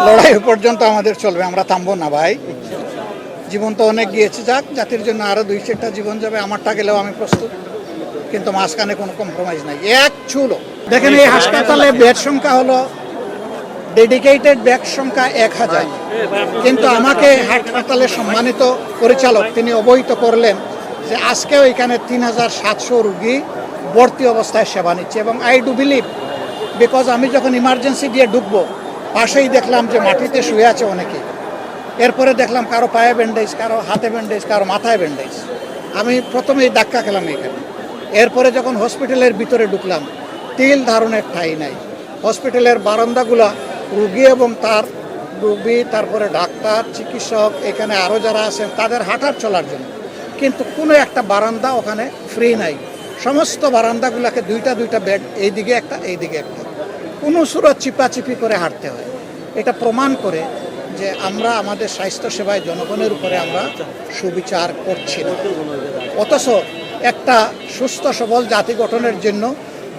লড়াই পর্যন্ত আমাদের চলবে, আমরা থামবো না ভাই। জীবন তো অনেক গিয়েছে, যাক, জাতির জন্য আরো 2-4টা জীবন যাবে, আমারটা গেলেও আমি প্রস্তুত, কিন্তু মাঝখানে কোনো কম্প্রোমাইজ নাই, এক চুলো। দেখেন, এই হাসপাতালে বেড সংখ্যা হলো, ডেডিকেটেড বেড সংখ্যা 1000, কিন্তু আমাকে হাসপাতালের সম্মানিত পরিচালক তিনি অবহিত করলেন যে আজকেও এখানে 3700 রুগী ভর্তি অবস্থায় সেবা নিচ্ছে। এবং আই ডু বিলিভ, বিকজ আমি যখন ইমার্জেন্সি দিয়ে ঢুকবো, পাশেই দেখলাম যে মাটিতে শুয়ে আছে অনেকে। এরপরে দেখলাম কারো পায়ে ব্যান্ডেজ, কারো হাতে ব্যান্ডেজ, কারো মাথায় ব্যান্ডেজ। আমি প্রথমেই ধাক্কা খেলাম এখানে। এরপরে যখন হসপিটালের ভিতরে ঢুকলাম, তিল ধারণের ঠাঁই নাই। হসপিটালের বারান্দাগুলা রুগী এবং তার রুগী, তারপরে ডাক্তার, চিকিৎসক, এখানে আরও যারা আছেন তাদের হাঁটার চলার জন্য, কিন্তু কোনো একটা বারান্দা ওখানে ফ্রি নাই। সমস্ত বারান্দাগুলোকে দুইটা বেড, এইদিকে একটা এইদিকে একটা, কোনো সুরত চিপাচিপি করে হাঁটতে হয়। এটা প্রমাণ করে যে আমরা আমাদের স্বাস্থ্যসেবায় জনগণের উপরে আমরা সুবিচার করছি না। অথচ একটা সুস্থ সবল জাতি গঠনের জন্য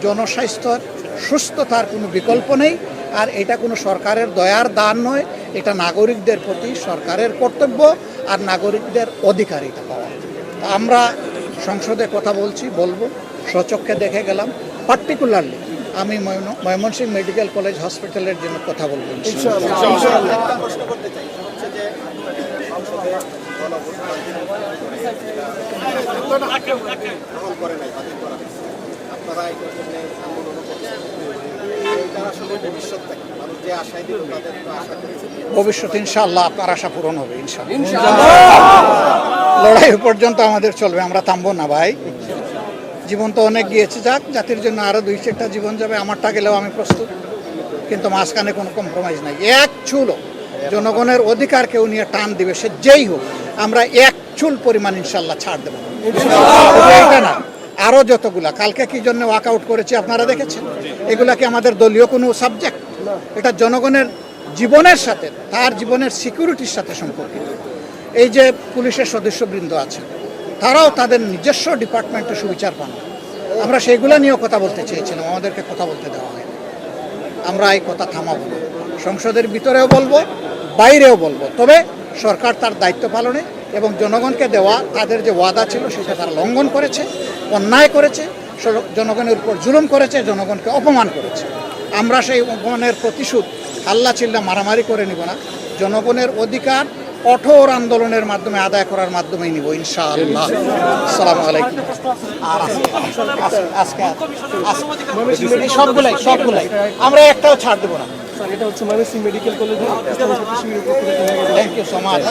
জনস্বাস্থ্যর সুস্থতার কোনো বিকল্প নেই। আর এটা কোনো সরকারের দয়ার দান নয়, এটা নাগরিকদের প্রতি সরকারের কর্তব্য আর নাগরিকদের অধিকার এটা পাওয়া। আমরা সংসদে কথা বলবো, স্বচক্ষে দেখে গেলাম। পার্টিকুলারলি আমি ময়মনসিংহ মেডিকেল কলেজ হসপিটালের জন্য কথা বলবো। ভবিষ্যৎ ইনশাআল্লাহ আপনার আশা পূরণ হবে, ইনশাআল্লাহ। লড়াই পর্যন্ত আমাদের চলবে, আমরা থামবো না ভাই। জীবন তো অনেক গিয়েছে, যাক, জাতির জন্য আরো 2-4টা জীবন যাবে, আমারটা গেলেও আমি প্রস্তুত, কিন্তু মাঝখানে কোনো কম্প্রোমাইজ নাই, এক চুলো। জনগণের অধিকার কেউ নিয়ে টান দিবে, সে যেই হোক, আমরা এক চুল পরিমাণ ইনশাল্লাহ ছাড় দেবো। এটা না, আরও যতগুলা কালকে কি জন্য ওয়াকআউট করেছি আপনারা দেখেছেন, এগুলা কি আমাদের দলীয় কোনো সাবজেক্ট? এটা জনগণের জীবনের সাথে, তার জীবনের সিকিউরিটির সাথে সম্পর্কিত। এই যে পুলিশের সদস্যবৃন্দ আছে, তারাও তাদের নিজস্ব ডিপার্টমেন্টে সুবিচার পান। আমরা সেইগুলো নিয়েও কথা বলতে চেয়েছিলাম, আমাদেরকে কথা বলতে দেওয়া হয়। আমরা এই কথা থামাবো না, সংসদের ভিতরেও বলবো, বাইরেও বলবো। তবে সরকার তার দায়িত্ব পালনে এবং জনগণকে দেওয়া তাদের যে ওয়াদা ছিল সেটা তারা লঙ্ঘন করেছে, অন্যায় করেছে, জনগণের উপর জুলুম করেছে, জনগণকে অপমান করেছে। আমরা সেই অপমানের প্রতিশোধ হাল্লা চিল্লা মারামারি করে নিব না, জনগণের অধিকার কঠোর আন্দোলনের মাধ্যমে আদায় করার মাধ্যমেই নিব, ইনশাআল্লাহ। আসসালামু আলাইকুম। আর আজকে সবগুলাই আমরা একটাও ছাড় দেবো না। এটা হচ্ছে ময়মনসিংহ মেডিকেল কলেজে। Thank you so much.